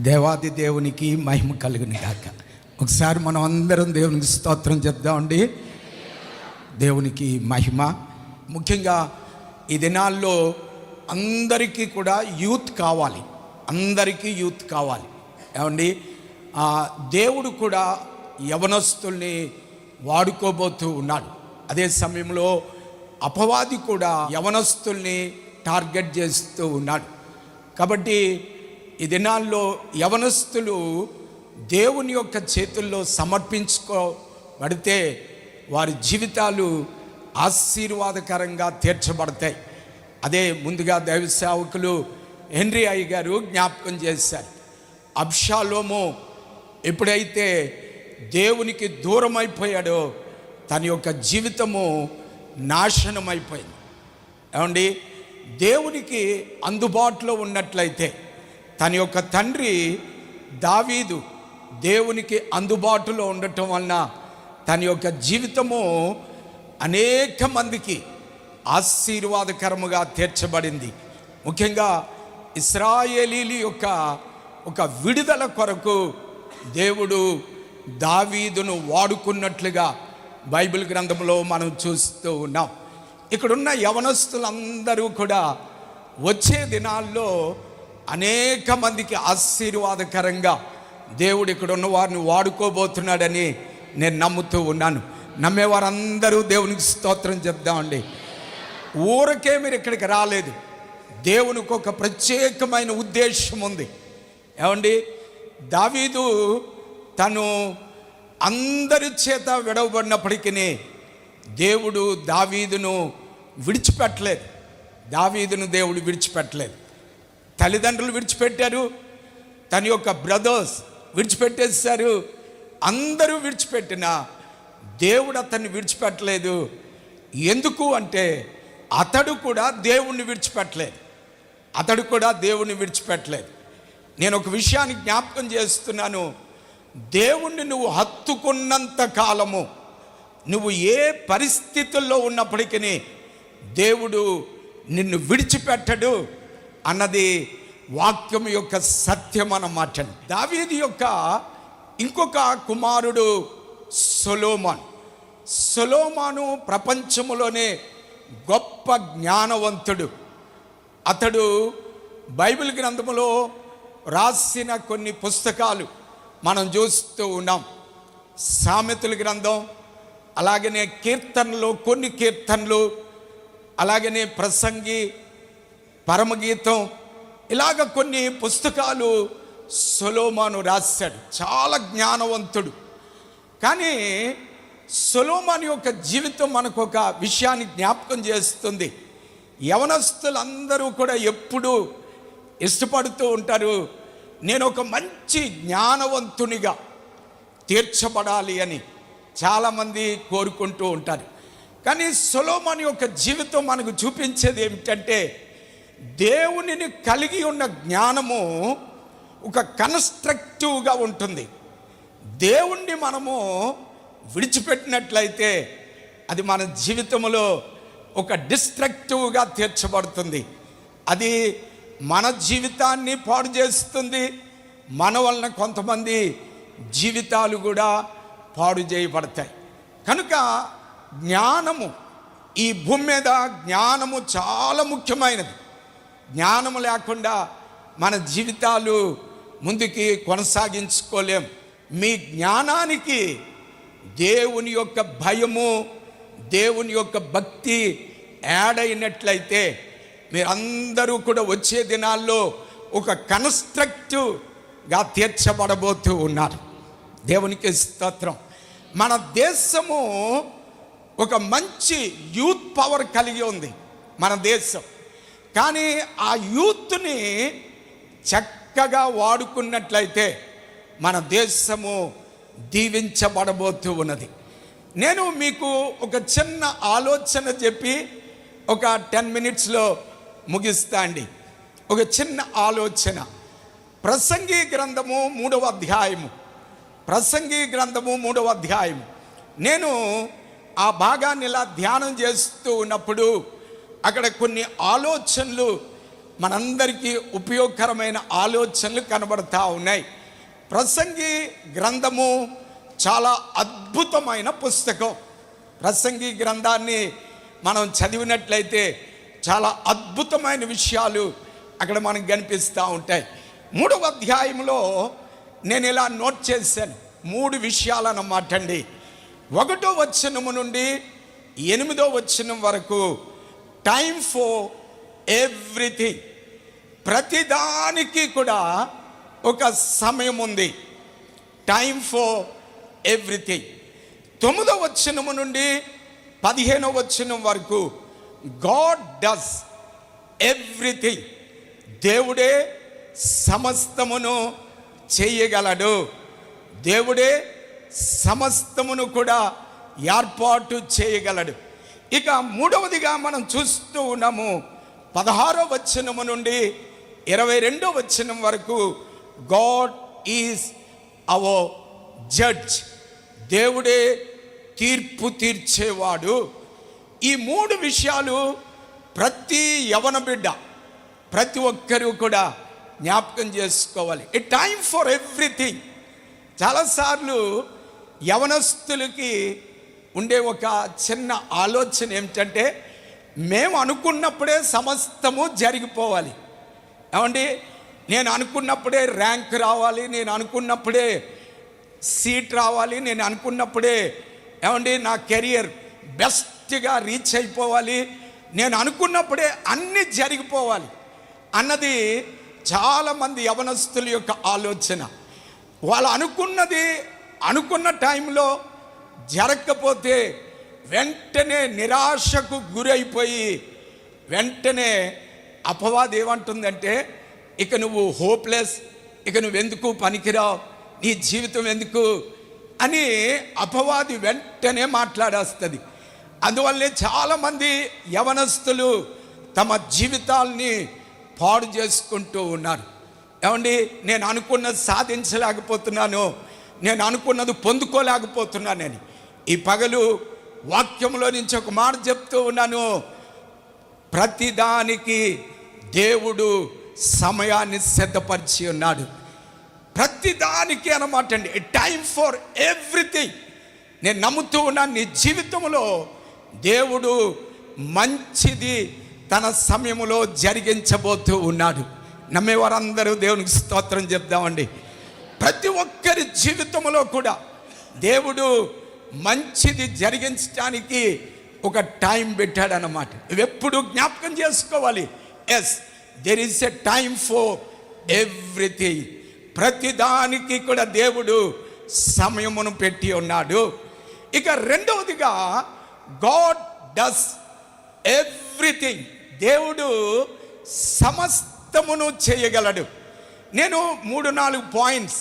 దేవాది దేవునికి మహిమ కలుగును గాక. ఒకసారి మనం అందరం దేవునికి స్తోత్రం చెప్దామండి. దేవునికి మహిమ. ముఖ్యంగా ఈ దినాల్లో అందరికీ కూడా యూత్ కావాలి, అందరికీ యూత్ కావాలి. ఏమండి, దేవుడు కూడా యవనస్తుల్ని వాడుకోబోతూ ఉన్నాడు. అదే సమయంలో అపవాది కూడా యవనస్తుల్ని టార్గెట్ చేస్తూ ఉన్నాడు. కాబట్టి ఈ దినాల్లో యవనస్తులు దేవుని యొక్క చేతుల్లో సమర్పించుకోబడితే వారి జీవితాలు ఆశీర్వాదకరంగా తీర్చబడతాయి. అదే ముందుగా దైవ సేవకులు హెన్రీ అయ్య గారు జ్ఞాపకం చేశారు. అబ్షాలోము ఎప్పుడైతే దేవునికి దూరం అయిపోయాడో తన యొక్క జీవితము నాశనమైపోయింది. ఏమండి, దేవునికి అందుబాటులో ఉన్నట్లయితే తన యొక్క తండ్రి దావీదు దేవునికి అందుబాటులో ఉండటం వలన తన యొక్క జీవితము అనేక మందికి ఆశీర్వాదకరముగా తీర్చబడింది. ముఖ్యంగా ఇశ్రాయేలీల యొక్క ఒక విడుదల కొరకు దేవుడు దావీదును వాడుకున్నట్లుగా బైబిల్ గ్రంథంలో మనం చూస్తూ ఉన్నాం. ఇక్కడున్న యవనస్తులందరూ కూడా వచ్చే దినాల్లో అనేక మందికి ఆశీర్వాదకరంగా దేవుడు ఇక్కడ ఉన్న వారిని వాడుకోబోతున్నాడని నేను నమ్ముతూ ఉన్నాను. నమ్మేవారందరూ దేవునికి స్తోత్రం చెప్దామండి. ఊరకే మీరు ఇక్కడికి రాలేదు, దేవునికి ఒక ప్రత్యేకమైన ఉద్దేశం ఉంది. ఏమండి, దావీదు తను అందరి చేత విడవబడినప్పటికీ దేవుడు దావీదును విడిచిపెట్టలేదు. దేవుడు విడిచిపెట్టలేదు. తల్లిదండ్రులు విడిచిపెట్టారు, తన యొక్క బ్రదర్స్ విడిచిపెట్టేశారు, అందరూ విడిచిపెట్టినా దేవుడు అతన్ని విడిచిపెట్టలేదు. ఎందుకు అంటే అతడు కూడా దేవుణ్ణి విడిచిపెట్టలేదు. నేను ఒక విషయాన్ని జ్ఞాపకం చేస్తున్నాను. దేవుణ్ణి నువ్వు హత్తుకున్నంత కాలము, నువ్వు ఏ పరిస్థితుల్లో ఉన్నప్పటికీ దేవుడు నిన్ను విడిచిపెట్టడు అన్నది వాక్యం యొక్క సత్యం అన్నమాట. దావీదు యొక్క ఇంకొక కుమారుడు సొలొమోను ప్రపంచంలోనే గొప్ప జ్ఞానవంతుడు. అతడు బైబిల్ గ్రంథంలో రాసిన కొన్ని పుస్తకాలు మనం చూస్తూ ఉన్నాం. సామెతల గ్రంథం, అలాగనే కీర్తనలు, కొన్ని కీర్తనలు, అలాగనే ప్రసంగి, పరమగీతం, ఇలాగ కొన్ని పుస్తకాలు సొలొమోను రాశాడు. చాలా జ్ఞానవంతుడు. కానీ సొలొమోను యొక్క జీవితం మనకు ఒక విషయాన్ని జ్ఞాపకం చేస్తుంది. యవనస్తులందరూ కూడా ఎప్పుడూ ఇష్టపడుతూ ఉంటారు, నేను ఒక మంచి జ్ఞానవంతునిగా తీర్చబడాలి అని చాలామంది కోరుకుంటూ ఉంటారు. కానీ సొలొమోను యొక్క జీవితం మనకు చూపించేది ఏమిటంటే, దేవునిని కలిగి ఉన్న జ్ఞానము ఒక కన్స్ట్రక్టివ్గా ఉంటుంది. దేవుణ్ణి మనము విడిచిపెట్టినట్లయితే అది మన జీవితంలో ఒక డిస్ట్రక్టివ్గా తీర్చబడుతుంది. అది మన జీవితాన్ని పాడు చేస్తుంది. మన వలన కొంతమంది జీవితాలు కూడా పాడు చేయబడతాయి. కనుక జ్ఞానము, ఈ భూమి మీద జ్ఞానము చాలా ముఖ్యమైనది. జ్ఞానము లేకుండా మన జీవితాలు ముందుకి కొనసాగించుకోలేం. మీ జ్ఞానానికి దేవుని యొక్క భయము, దేవుని యొక్క భక్తి యాడ్ అయినట్లయితే మీరందరూ కూడా వచ్చే దినాల్లో ఒక కన్స్ట్రక్టివ్గా తీర్చబడబోతూ ఉన్నారు. దేవునికి స్తోత్రం. మన దేశము ఒక మంచి యూత్ పవర్ కలిగి ఉంది మన దేశం. కానీ ఆ యూత్ని చక్కగా వాడుకున్నట్లయితే మన దేశము దీవించబడబోతూ ఉన్నది. నేను మీకు ఒక చిన్న ఆలోచన చెప్పి ఒక 10 మినిట్స్లో ముగిస్తా అండి. ఒక చిన్న ఆలోచన. ప్రసంగి గ్రంథము 3వ అధ్యాయము. నేను ఆ భాగాన్ని ఇలా ధ్యానం చేస్తూ ఉన్నప్పుడు అక్కడ కొన్ని ఆలోచనలు మనందరికీ ఉపయోగకరమైన ఆలోచనలు కనబడతా ఉన్నాయి. ప్రసంగి గ్రంథము చాలా అద్భుతమైన పుస్తకం. ప్రసంగి గ్రంథాన్ని మనం చదివినట్లయితే చాలా అద్భుతమైన విషయాలు అక్కడ మనకు కనిపిస్తూ ఉంటాయి. 3వ అధ్యాయంలో నేను ఇలా నోట్ చేశాను 3 విషయాలు అన్నమాట అండి. 1వ వచనము నుండి 8వ వచనం వరకు టైం ఫర్ ఎవ్రీథింగ్, ప్రతిదానికి కూడా ఒక సమయం ఉంది. Time for everything. 9వ వచనము నుండి 15వ వచనం వరకు గాడ్ డస్ ఎవ్రీథింగ్, దేవుడే సమస్తమును చేయగలడు, దేవుడే సమస్తమును కూడా ఏర్పాటు చేయగలడు. ఇక 3వదిగా మనం చూస్తూ ఉన్నాము 16వ వచనము నుండి 22వ వచనం వరకు గాడ్ ఈజ్ అవర్ జడ్జ్, దేవుడే తీర్పు తీర్చేవాడు. ఈ 3 విషయాలు ప్రతి యవన బిడ్డ, ప్రతి ఒక్కరూ కూడా జ్ఞాపకం చేసుకోవాలి. ఏ టైం ఫర్ ఎవ్రీథింగ్. చాలాసార్లు యవనస్తులకి ఉండే ఒక చిన్న ఆలోచన ఏమిటంటే, మేము అనుకున్నప్పుడే సమస్తము జరిగిపోవాలి. ఏమండి, నేను అనుకున్నప్పుడే ర్యాంక్ రావాలి, నేను అనుకున్నప్పుడే సీట్ రావాలి, నేను అనుకున్నప్పుడే ఏమండి నా కెరియర్ బెస్ట్గా రీచ్ అయిపోవాలి, నేను అనుకున్నప్పుడే అన్నీ జరిగిపోవాలి అన్నది చాలామంది యవనస్తుల యొక్క ఆలోచన. వాళ్ళు అనుకున్నది అనుకున్న టైంలో జరగకపోతే వెంటనే నిరాశకు గురైపోయి వెంటనే అపవాది ఏమంటుందంటే, ఇక నువ్వు హోప్లెస్, ఇక నువ్వెందుకు పనికిరావు, నీ జీవితం ఎందుకు అని అపవాది వెంటనే మాట్లాడేస్తుంది. అందువల్లే చాలామంది యవనస్తులు తమ జీవితాల్ని పాడు చేసుకుంటూ ఉన్నారు. ఏమండి, నేను అనుకున్నది సాధించలేకపోతున్నాను, నేను అనుకున్నది పొందుకోలేకపోతున్నానని ఈ పగలు వాక్యంలో నుంచి ఒక మాట చెప్తూ ఉన్నాను. ప్రతిదానికి దేవుడు సమయాన్ని సిద్ధపరిచి ఉన్నాడు. ప్రతిదానికి అన్నమాట అండి, టైం ఫర్ ఎవ్రీథింగ్. నేను నమ్ముతూ ఉన్నాను, నీ జీవితంలో దేవుడు మంచిది తన సమయంలో జరిగించబోతూ ఉన్నాడు. నమ్మేవారందరూ దేవునికి స్తోత్రం చెప్దామండి. ప్రతి ఒక్కరి జీవితంలో కూడా దేవుడు మంచిది జరిగించడానికి ఒక టైం పెట్టాడన్నమాట. ఇవెప్పుడు జ్ఞాపకం చేసుకోవాలి. Yes, there is a time for everything. ప్రతిదానికి కూడా దేవుడు సమయమును పెట్టి ఉన్నాడు. ఇక 2వదిగా గాడ్ డస్ ఎవ్రీథింగ్, దేవుడు సమస్తమును చేయగలడు. నేను 3-4 పాయింట్స్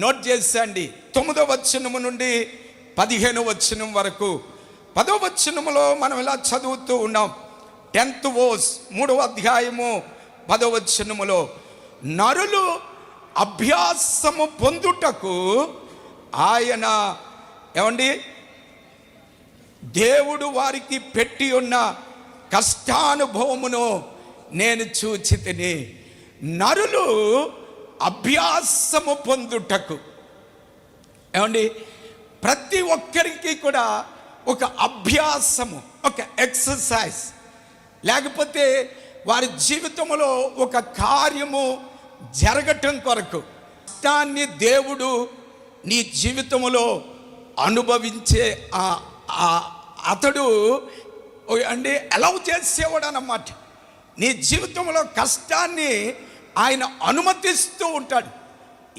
నోట్ చేశాండి. 9వ వచనము నుండి 15వ వచనం వరకు. 10వ వచనములో మనం ఇలా చదువుతూ ఉన్నాం. 10th verse 3వ అధ్యాయము 10వ వచనములో, నరులు అభ్యాసము పొందుటకు ఆయన ఏమండి దేవుడు వారికి పెట్టి ఉన్న కష్టానుభవమును నేను చూచితిని. నరులు అభ్యాసము పొందుటకు, ఏమండి ప్రతి ఒక్కరికి కూడా ఒక అభ్యాసము, ఒక ఎక్సర్సైజ్, లేకపోతే వారి జీవితంలో ఒక కార్యము జరగటం కొరకు కష్టాన్ని దేవుడు నీ జీవితంలో అనుభవించే అతడు అండి అలౌ చేసేవాడు అన్నమాట. నీ జీవితంలో కష్టాన్ని ఆయన అనుమతిస్తూ ఉంటాడు.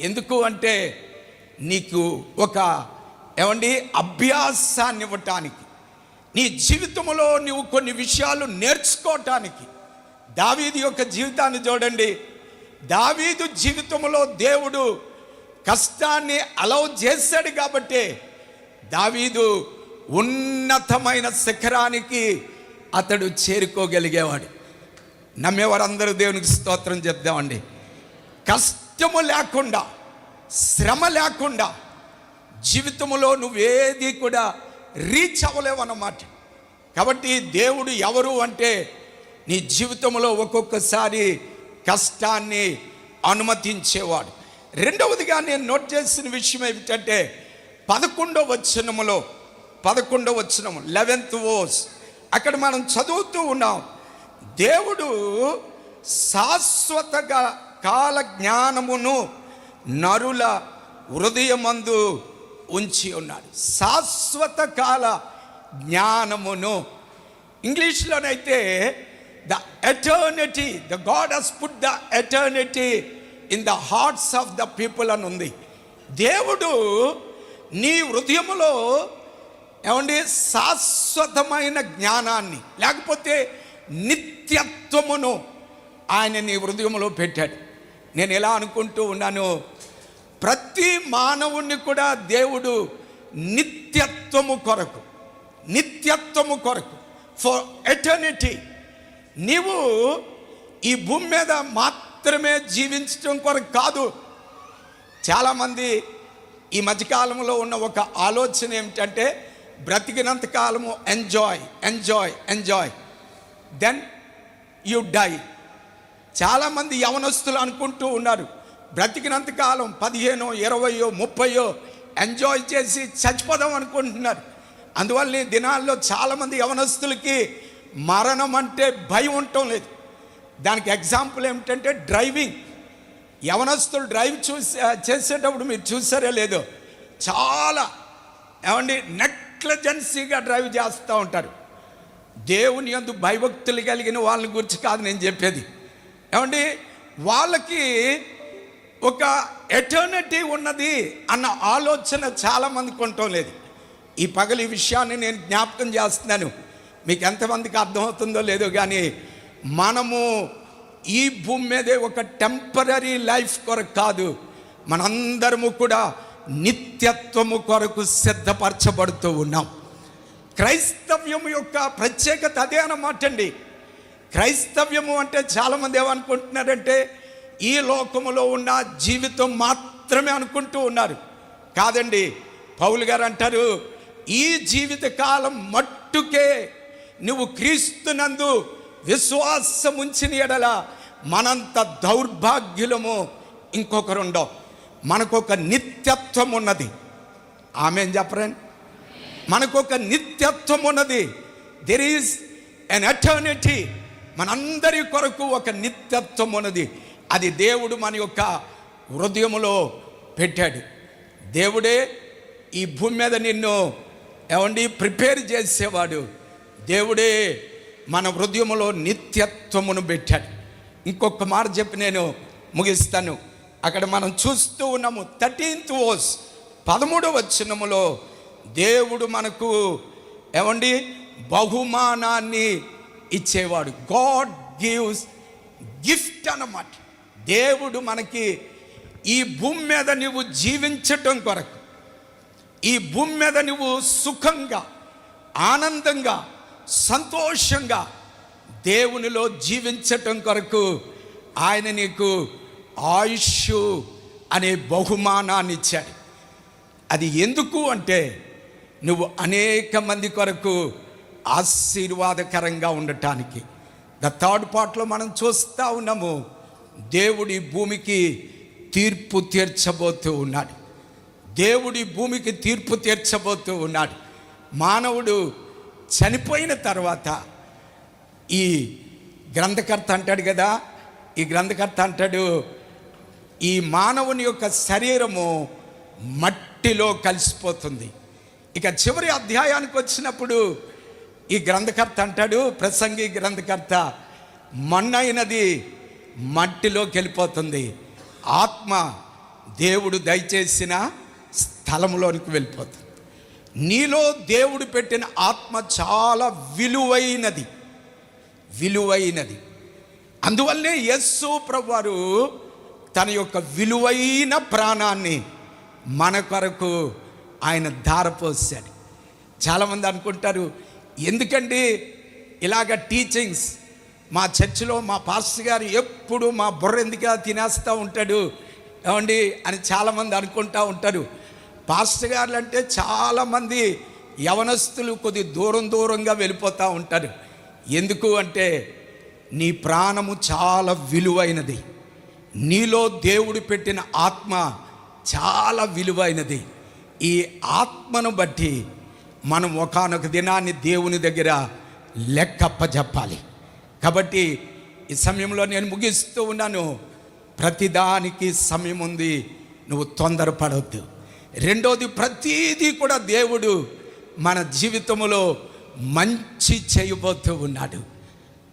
ఎందుకు అంటే నీకు ఒక ఏమండి అభ్యాసాన్ని ఇవ్వటానికి, నీ జీవితంలో నువ్వు కొన్ని విషయాలు నేర్చుకోవటానికి. దావీదు యొక్క జీవితాన్ని చూడండి. దావీదు జీవితంలో దేవుడు కష్టాన్ని అలౌ చేశాడు కాబట్టి దావీదు ఉన్నతమైన శిఖరానికి అతడు చేరుకోగలిగేవాడు. నమ్మేవారందరూ దేవునికి స్తోత్రం చెప్దామండి. కష్టము లేకుండా, శ్రమ లేకుండా జీవితంలో నువ్వేది కూడా రీచ్ అవ్వలేవన్నమాట. కాబట్టి దేవుడు ఎవరు అంటే నీ జీవితంలో ఒక్కొక్కసారి కష్టాన్ని అనుమతించేవాడు. రెండవదిగా నేను నోట్ చేసిన విషయం ఏమిటంటే 11వ వచనములో 11th వర్స్ అక్కడ మనం చదువుతూ ఉన్నాం, దేవుడు శాశ్వత కాల జ్ఞానమును నరుల హృదయమందు ఉంచి ఉన్నాడు. శాశ్వత కాల జ్ఞానమును, ఇంగ్లీష్లోనైతే the eternity, the god has put the eternity in the hearts of the people అని ఉంది. దేవుడు నీ హృదయములో ఏమండి శాశ్వతమైన జ్ఞానాన్ని లేకపోతే నిత్యత్వమును ఆయన నీ హృదయంలో పెట్టాడు. నేను ఎలా అనుకుంటూ ఉన్నాను, ప్రతి మానవుణ్ణి కూడా దేవుడు నిత్యత్వము కొరకు ఫర్ ఎటర్నిటీ, నీవు ఈ భూమి మీద మాత్రమే జీవించడం కొరకు కాదు. చాలామంది ఈ మధ్యకాలంలో ఉన్న ఒక ఆలోచన ఏమిటంటే బ్రతికినంత కాలము ఎంజాయ్ దెన్ యు డై. చాలామంది యవనస్తులు అనుకుంటూ ఉన్నారు, బ్రతికినంత కాలం 15, 20, 30 ఎంజాయ్ చేసి చచ్చిపోదాం అనుకుంటున్నారు. అందువల్ల ఈ దినాల్లో చాలామంది యవనస్తులకి మరణం అంటే భయం ఉండటం లేదు. దానికి ఎగ్జాంపుల్ ఏమిటంటే డ్రైవింగ్. యవనస్తులు డ్రైవ్ చేసేటప్పుడు మీరు చూసారో లేదో, చాలా ఏమండి నెగ్లిజెన్సీగా డ్రైవ్ చేస్తూ ఉంటారు. దేవుని యందు భయభక్తులు కలిగిన వాళ్ళని గురించి కాదు నేను చెప్పేది. ఏమండి వాళ్ళకి ఒక ఎటర్నిటీ ఉన్నది అన్న ఆలోచన చాలామందికి ఉండటం లేదు. ఈ పగలి విషయాన్ని నేను జ్ఞాపకం చేస్తున్నాను, మీకు ఎంతమందికి అర్థమవుతుందో లేదో కానీ మనము ఈ భూమి మీదే ఒక టెంపరీ లైఫ్ కొరకు కాదు, మనందరము కూడా నిత్యత్వము కొరకు సిద్ధపరచబడుతూ ఉన్నాం. క్రైస్తవ్యము యొక్క ప్రత్యేకత అదే అన్నమాట అండి. క్రైస్తవ్యము అంటే చాలామంది ఏమనుకుంటున్నారంటే ఈ లోకములో ఉన్న జీవితం మాత్రమే అనుకుంటూ ఉన్నారు. కాదండి, పౌలు గారు అంటారు, ఈ జీవిత కాలం మట్టుకే నువ్వు క్రీస్తునందు విశ్వాసం ఉంచిన ఎడల మనంత దౌర్భాగ్యులము ఇంకొకరుండవు. మనకొక నిత్యత్వం ఉన్నది. ఆమేన్ చెప్పరండి. మనకొక నిత్యత్వం ఉన్నది. There is an eternity. మనందరి కొరకు ఒక నిత్యత్వం ఉన్నది. అది దేవుడు మన యొక్క హృదయములో పెట్టాడు. దేవుడే ఈ భూమి మీద నిన్ను ఏమండి ప్రిపేర్ చేసేవాడు. దేవుడే మన హృదయములో నిత్యత్వమును పెట్టాడు. ఇంకొక మాట చెప్పి నేను ముగిస్తాను. అక్కడ మనం చూస్తూ ఉన్నాము 13th వర్స్ 13వ వచనములో దేవుడు మనకు ఏమండి బహుమానాన్ని ఇచ్చేవాడు. గాడ్ గివ్స్ గిఫ్ట్ అన్నమాట. దేవుడు మనకి ఈ భూమి మీద నువ్వు జీవించటం కొరకు, ఈ భూమి మీద నువ్వు సుఖంగా ఆనందంగా సంతోషంగా దేవునిలో జీవించటం కొరకు ఆయన నీకు ఆయుష్ అనే బహుమానాన్ని ఇచ్చాడు. అది ఎందుకు అంటే నువ్వు అనేక మంది కొరకు ఆశీర్వాదకరంగా ఉండటానికి. ద థర్డ్ పార్ట్లో మనం చూస్తూ ఉన్నాము, దేవుడి భూమికి తీర్పు తీర్చబోతూ ఉన్నాడు. దేవుడి భూమికి తీర్పు తీర్చబోతూ ఉన్నాడు. మానవుడు చనిపోయిన తర్వాత ఈ గ్రంథకర్త అంటాడు కదా, ఈ గ్రంథకర్త అంటాడు, ఈ మానవుని యొక్క శరీరము మట్టిలో కలిసిపోతుంది. ఇక చివరి అధ్యాయానికి వచ్చినప్పుడు ఈ గ్రంథకర్త అంటాడు, ప్రసంగి గ్రంథకర్త, మన్నైనది మట్టిలోకి వెళ్ళిపోతుంది, ఆత్మ దేవుడు దయచేసిన స్థలంలోనికి వెళ్ళిపోతుంది. నీలో దేవుడు పెట్టిన ఆత్మ చాలా విలువైనది. అందువల్లే యేసు ప్రభువారు తన యొక్క విలువైన ప్రాణాన్ని మన కొరకు ఆయన ధారపోసాడు. చాలామంది అనుకుంటారు, ఎందుకండి ఇలాగ టీచింగ్స్ మా చర్చిలో మా పాస్టర్ గారు ఎప్పుడు మా బుర్ర ఎందుకు తినేస్తూ ఉంటాడు ఏమండి అని చాలామంది అనుకుంటూ ఉంటారు. పాస్టర్ గారులు అంటే చాలామంది యవనస్తులు కొద్ది దూరంగా వెళ్ళిపోతూ ఉంటారు. ఎందుకు అంటే నీ ప్రాణము చాలా విలువైనది. నీలో దేవుడు పెట్టిన ఆత్మ చాలా విలువైనది. ఈ ఆత్మను బట్టి మనం ఒకానొక దినాన్ని దేవుని దగ్గర లెక్కప్పచెప్పాలి. కాబట్టి ఈ సమయంలో నేను ముగిస్తూ ఉన్నాను. ప్రతిదానికి సమయం ఉంది, నువ్వు తొందరపడవద్దు. రెండోది, ప్రతీదీ కూడా దేవుడు మన జీవితంలో మంచి చేయబోతూ ఉన్నాడు.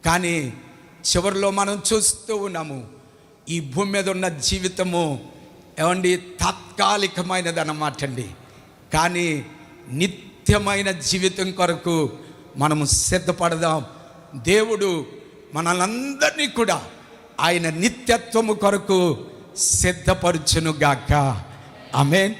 కానీ చివరిలో మనం చూస్తూ ఉన్నాము, ఈ భూమి మీద ఉన్న జీవితము ఏమండి తాత్కాలికమైనది అన్నమాట అండి. కానీ నిత్యమైన జీవితం కొరకు మనము సిద్ధపడదాం. దేవుడు మనలందరినీ కూడా ఆయన నిత్యత్వము కొరకు సిద్ధపరచునుగాక. ఆమేన్.